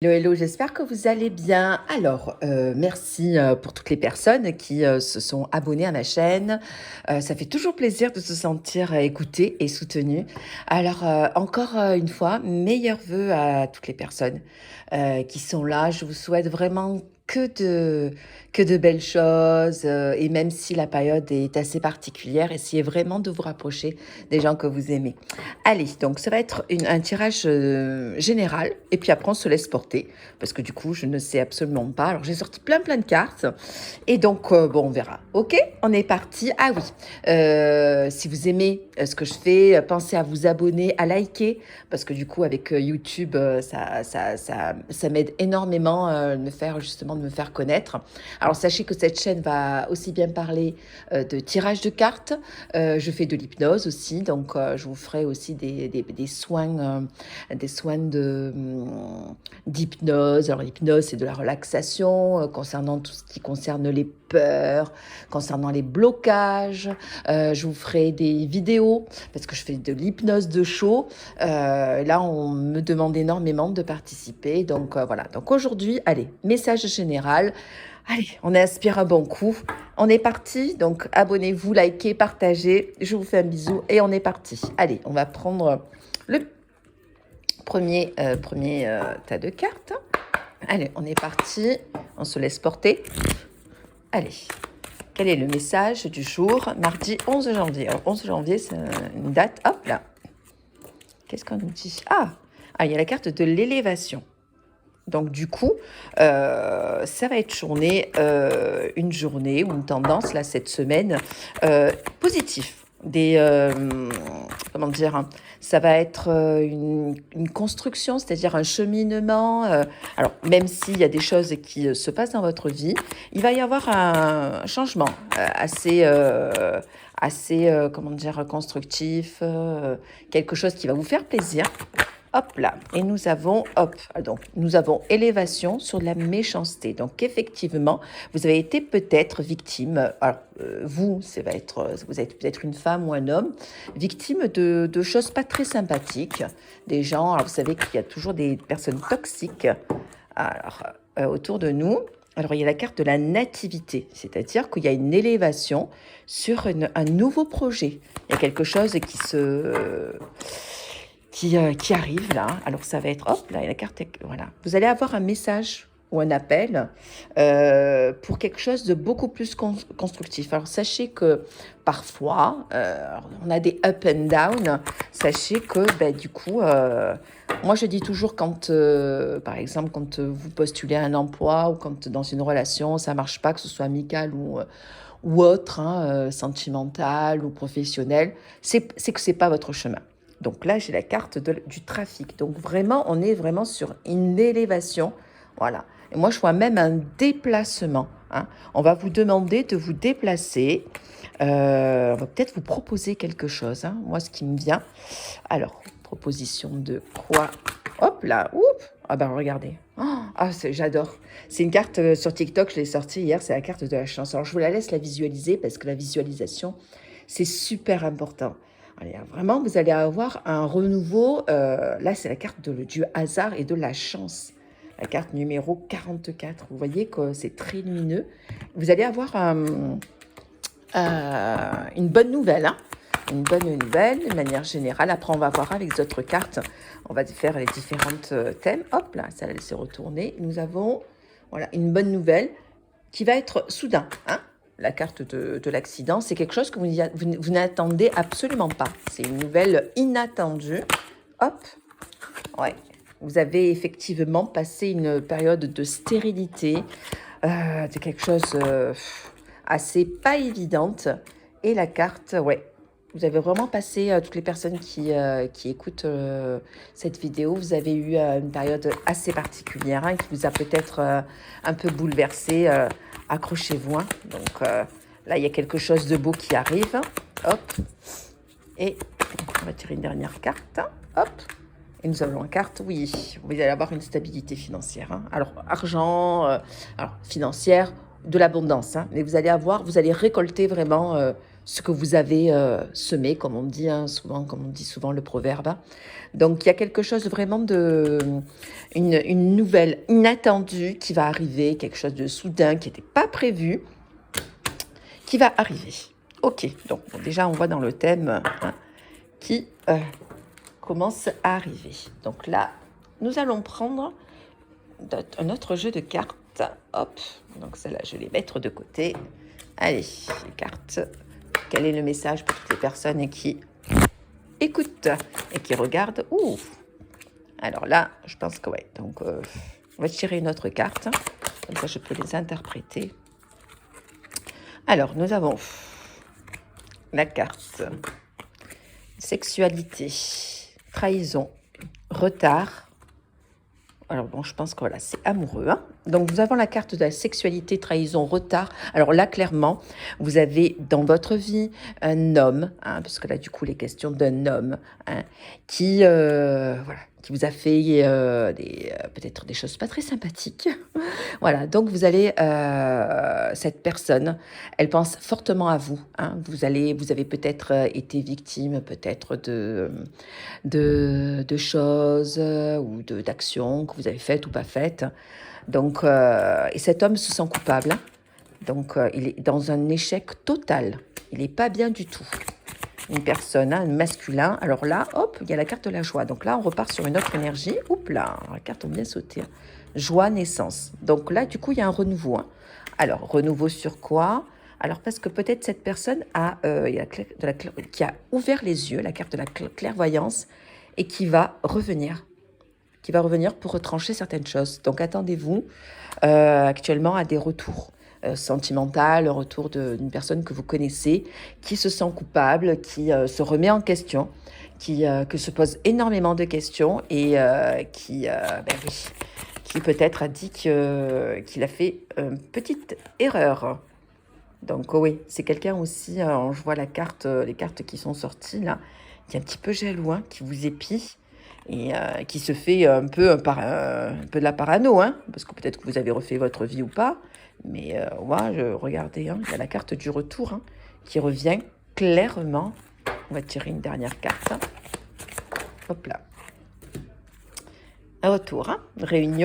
Hello, hello, j'espère que vous allez bien. Alors, merci pour toutes les personnes qui se sont abonnées à ma chaîne. Ça fait toujours plaisir de se sentir écouté et soutenu. Alors, encore une fois, meilleurs vœux à toutes les personnes qui sont là. Je vous souhaite vraiment que de belles choses. Et même si la période est assez particulière, essayez vraiment de vous rapprocher des gens que vous aimez. Allez, donc ça va être un tirage général et puis après on se laisse porter parce que du coup je ne sais absolument pas. Alors j'ai sorti plein de cartes et donc bon on verra. Ok, on est parti. Ah oui, si vous aimez ce que je fais, pensez à vous abonner, à liker parce que du coup avec YouTube ça m'aide énormément de me faire connaître. Alors sachez que cette chaîne va aussi bien parler de tirage de cartes. Je fais de l'hypnose aussi, donc je vous ferai aussi des soins d'hypnose. Alors l'hypnose, c'est de la relaxation concernant tout ce qui concerne les peurs, concernant les blocages. Je vous ferai des vidéos parce que je fais de l'hypnose de show. Là, on me demande énormément de participer. Donc voilà. Donc aujourd'hui, allez, message général. Allez, on inspire un bon coup. On est parti. Donc abonnez-vous, likez, partagez. Je vous fais un bisou et on est parti. Allez, on va prendre le premier tas de cartes. Allez, on est parti. On se laisse porter. Allez, quel est le message du jour? Mardi 11 janvier. Alors, 11 janvier, c'est une date. Hop là. Qu'est-ce qu'on nous dit? Il y a la carte de l'élévation. Donc du coup, ça va être une journée ou une tendance là cette semaine positif. Comment dire, hein, ça va être une construction, c'est-à-dire un cheminement. Alors même s'il y a des choses qui se passent dans votre vie, il va y avoir un changement comment dire, constructif, quelque chose qui va vous faire plaisir. Hop là, et nous avons, nous avons élévation sur de la méchanceté. Donc effectivement, vous avez été peut-être victime, vous êtes peut-être une femme ou un homme, victime de choses pas très sympathiques, des gens, alors vous savez qu'il y a toujours des personnes toxiques autour de nous. Alors il y a la carte de la nativité, c'est-à-dire qu'il y a une élévation sur un nouveau projet. Il y a quelque chose qui arrive là. Alors ça va être, hop, là, la carte, voilà. Vous allez avoir un message ou un appel pour quelque chose de beaucoup plus constructif. Alors sachez que parfois, on a des up and down. Sachez que du coup, moi je dis toujours quand, par exemple, quand vous postulez à un emploi ou quand dans une relation, ça marche pas, que ce soit amical ou autre, sentimental ou professionnel, c'est que c'est pas votre chemin. Donc là, j'ai la carte du trafic. Donc vraiment, on est vraiment sur une élévation. Voilà. Et moi, je vois même un déplacement. On va vous demander de vous déplacer. On va peut-être vous proposer quelque chose. Moi, ce qui me vient. Alors, proposition de quoi? Hop là. Oups. Regardez. J'adore. C'est une carte sur TikTok, je l'ai sortie hier. C'est la carte de la chance. Alors, je vous la laisse la visualiser parce que la visualisation, c'est super important. Allez, vraiment, vous allez avoir un renouveau. Là, c'est la carte du hasard et de la chance. La carte numéro 44. Vous voyez que c'est très lumineux. Vous allez avoir une bonne nouvelle. Une bonne nouvelle, de manière générale. Après, on va voir avec les autres cartes. On va faire les différentes thèmes. Hop là, ça va se retourner. Nous avons une bonne nouvelle qui va être soudain. La carte de l'accident, c'est quelque chose que vous n'attendez absolument pas. C'est une nouvelle inattendue. Hop, ouais. Vous avez effectivement passé une période de stérilité, de quelque chose assez pas évidente. Et la carte, ouais. Vous avez vraiment passé, toutes les personnes qui écoutent cette vidéo, vous avez eu une période assez particulière qui vous a peut-être un peu bouleversé. Accrochez-vous. Donc là, il y a quelque chose de beau qui arrive. Hop. Et on va tirer une dernière carte. Hop. Et nous avons une carte, oui, vous allez avoir une stabilité financière. Alors, argent, financière, de l'abondance. Mais vous allez récolter vraiment ce que vous avez semé, comme on dit souvent, comme on dit souvent le proverbe. Donc, il y a quelque chose vraiment une nouvelle inattendue qui va arriver, quelque chose de soudain qui n'était pas prévu, qui va arriver. Ok, donc bon, déjà on voit dans le thème qui commence à arriver. Donc là, nous allons prendre un autre jeu de cartes. Hop, donc celle-là, je vais les mettre de côté. Allez, les cartes. Quel est le message pour toutes les personnes qui écoutent et qui regardent? Ouh. Alors là, je pense que ouais. Donc, on va tirer une autre carte. Comme ça, je peux les interpréter. Alors, nous avons la carte sexualité, trahison, retard. Alors bon, je pense que voilà, c'est amoureux. Hein. Donc, nous avons la carte de la sexualité, trahison, retard. Alors là, clairement, vous avez dans votre vie un homme, hein, parce que là, du coup, les questions d'un homme hein, qui, voilà, qui vous a fait peut-être des choses pas très sympathiques. Voilà, donc vous allez, cette personne, elle pense fortement à vous. Hein. Vous avez peut-être été victime, peut-être de choses ou d'actions que vous avez faites ou pas faites. Donc, et cet homme se sent coupable. Hein. Donc, il est dans un échec total. Il n'est pas bien du tout. Une personne, hein, un masculin. Alors là, hop, il y a la carte de la joie. Donc là, on repart sur une autre énergie. Oups là, la carte a bien sauté. Hein. Joie, naissance. Donc là, du coup, il y a un renouveau. Hein. Alors, renouveau sur quoi? Alors, parce que peut-être cette personne qui a ouvert les yeux, la carte de la clairvoyance, et qui va revenir pour retrancher certaines choses. Donc, attendez-vous actuellement à des retours sentimentaux, un retour d'une personne que vous connaissez, qui se sent coupable, qui se remet en question, que se pose énormément de questions et qui peut-être a dit qu'il a fait une petite erreur. Donc oui, c'est quelqu'un aussi, je vois les cartes qui sont sorties là, qui est un petit peu jaloux, hein, qui vous épie et qui se fait un peu de la parano, hein, parce que peut-être que vous avez refait votre vie ou pas, mais regardez, hein, il y a la carte du retour hein, qui revient clairement. On va tirer une dernière carte. Hop là. Un retour, hein, réunion.